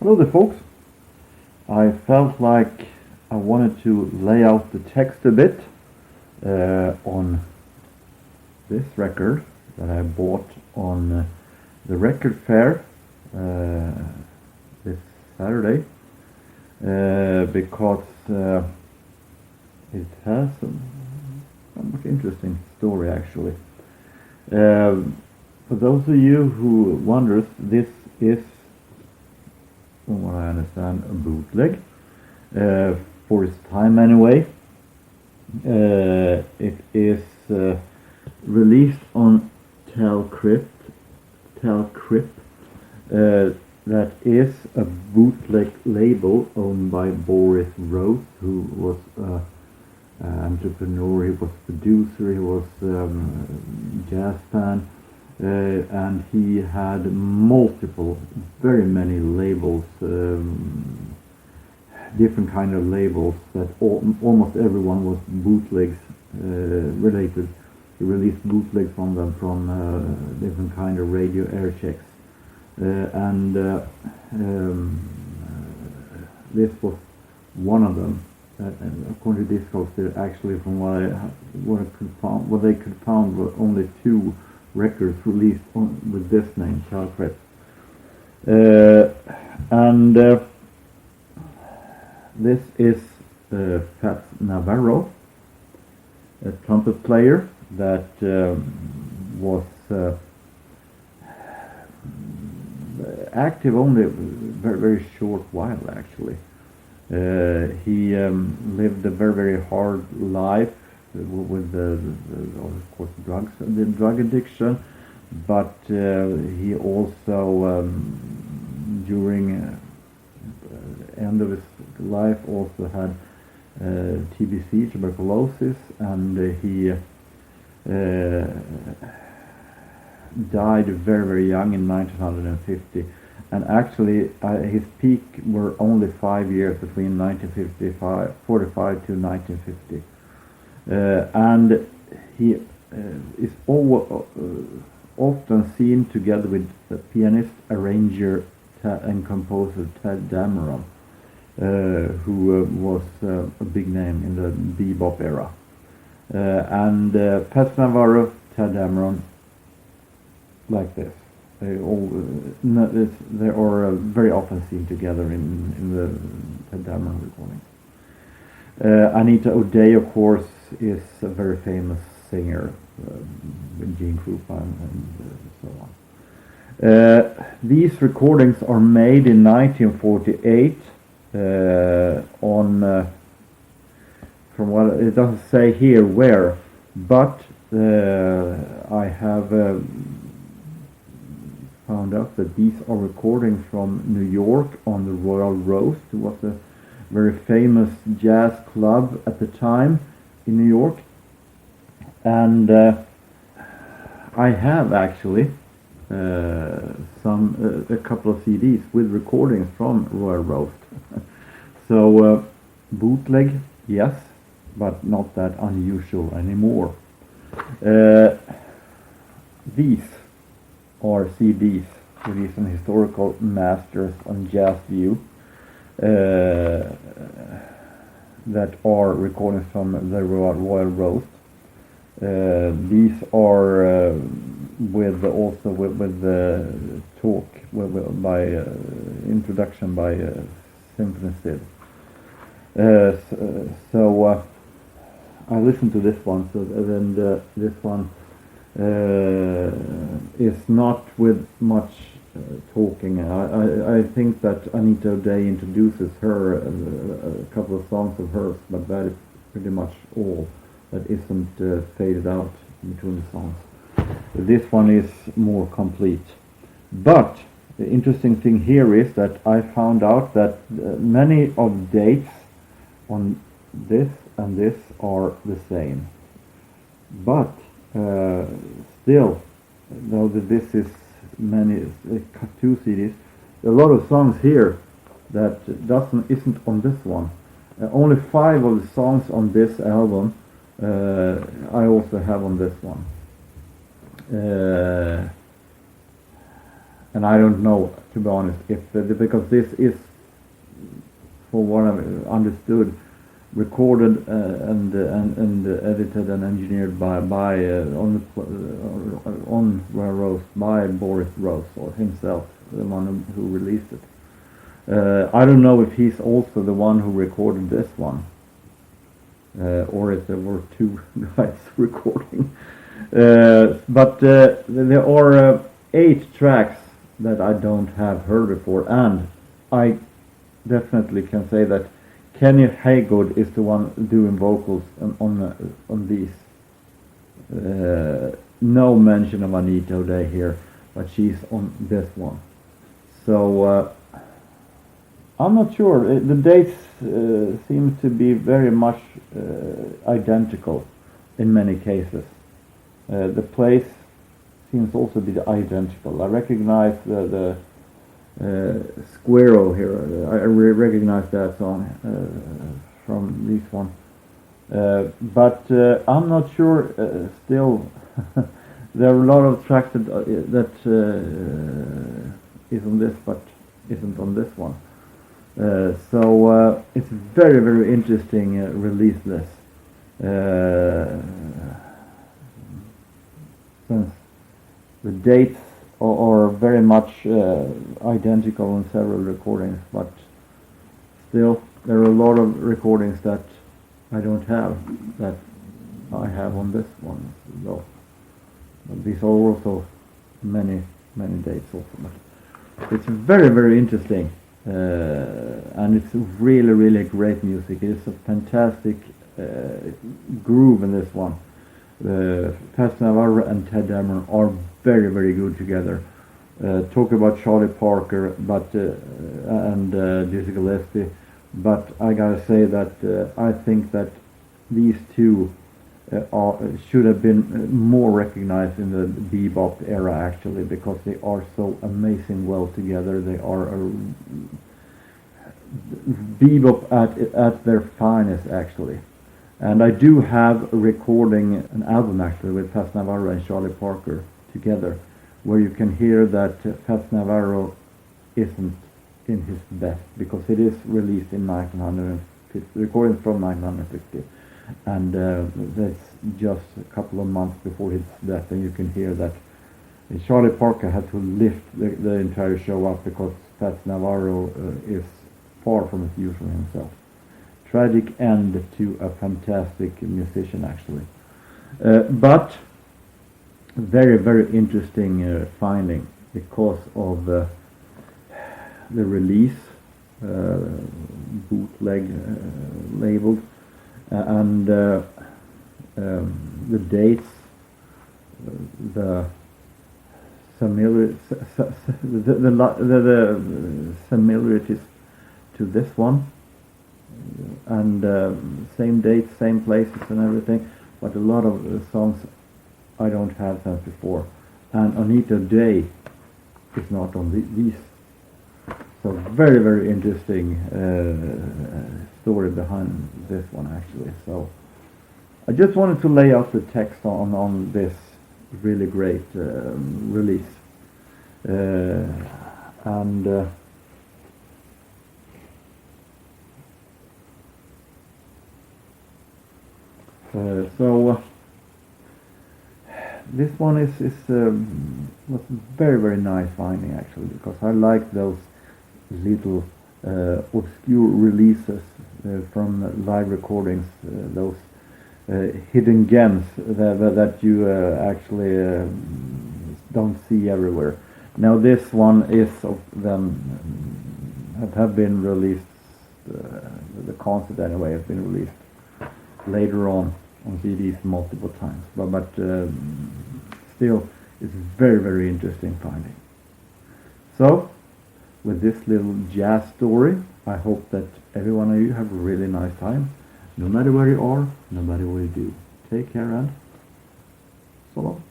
Hello there, folks. I felt like I wanted to lay out the text a bit on this record that I bought on the record fair this Saturday because it has a somewhat interesting story, actually. For those of you who wonders, this is, from what I understand, a bootleg for its time anyway. It is released on Telcrypt. That is a bootleg label owned by Boris Roth, who was an entrepreneur. He was producer. He was jazz fan. And he had very many labels, different kind of labels that almost everyone was bootlegs related. He released bootlegs from them from different kind of radio air checks, and this was one of them. And according to Discogs, there actually, from what they could find, were only two records released with this name, Telcrypt. And this is Fats Navarro, a trumpet player that was active only a very, very short while, actually. He lived a very, very hard life with of course the drug addiction, but he also during end of his life also had TBC, tuberculosis, and he died very, very young in 1950. And actually his peak were only 5 years, between 1945 to 1950. And he is often seen together with the pianist, arranger, and composer Tadd Dameron, who was a big name in the bebop era. And Fats Navarro, Tadd Dameron, like this. They are very often seen together in the Tadd Dameron recordings. Anita O'Day, of course, is a very famous singer with Gene Krupa and so on. These recordings are made in 1948 on, from what it doesn't say here where, but I have found out that these are recordings from New York on the Royal Roast. It was a very famous jazz club at the time in New York, and I have actually a couple of CDs with recordings from Royal Roast. So bootleg, yes, but not that unusual anymore. These are CDs released on Historical Masters on Jazz View. That are recordings from the Royal Roast. These are with the talk by introduction by Symphony Sid. So I listened to this one. So then this one is not with much talking. I think that Anita O'Day introduces her a couple of songs of hers, but that is pretty much all. That isn't faded out between the songs. This one is more complete. But the interesting thing here is that I found out that many of dates on this and this are the same. But still, though this is two CDs, a lot of songs here that isn't on this one. Only 5 of the songs on this album I also have on this one. and I don't know, to be honest, if because this is, for what I've understood, recorded and edited and engineered by on Rose by Boris Rose, or himself, the one who released it. I don't know if he's also the one who recorded this one, or if there were two guys recording. But there are 8 tracks that I don't have heard before, and I definitely can say that Kenny Haygood is the one doing vocals on these. No mention of Anita O'Day here, but she's on this one. So I'm not sure. The dates seem to be very much identical in many cases. The place seems also to be identical. I recognize the Squirrel here. I recognize that song from this one. But I'm not sure still. There are a lot of tracks that is on this but isn't on this one. So it's very, very interesting release this. Since the dates are very much identical on several recordings, but still there are a lot of recordings that I don't have that I have on this one. So these are also many dates also, but it's very, very interesting, and it's really, really great music. It's a fantastic groove in this one. Fats Navarro and Ted Dameron are very, very good together. Talk about Charlie Parker, but and Dizzy Gillespie, but I gotta say that I think that these two should have been more recognized in the bebop era, actually, because they are so amazing well together. They are bebop at their finest, actually. And I do have a recording, an album actually, with Fats Navarro and Charlie Parker together, where you can hear that Fats Navarro isn't in his best, because it is released in 1950, recording from 1950, and that's just a couple of months before his death, and you can hear that Charlie Parker had to lift the entire show up because Fats Navarro is far from his usual himself. Tragic end to a fantastic musician, actually. But very, very interesting finding, because of the release, bootleg labeled, and the dates, the similarities to this one, and same dates, same places and everything, but a lot of songs I don't have since before, and Anita O'Day is not on these. So very, very interesting story behind this one, actually. So I just wanted to lay out the text on this really great release, and so this one was very, very nice finding, actually, because I like those little obscure releases from live recordings, those hidden gems that you actually don't see everywhere. Now this one is of them have been released, the concert anyway has been released later on CDs multiple times, but still it's very, very interesting finding. So with this little jazz story, I hope that every one of you have a really nice time, no matter where you are, no matter what you do. Take care, and so long.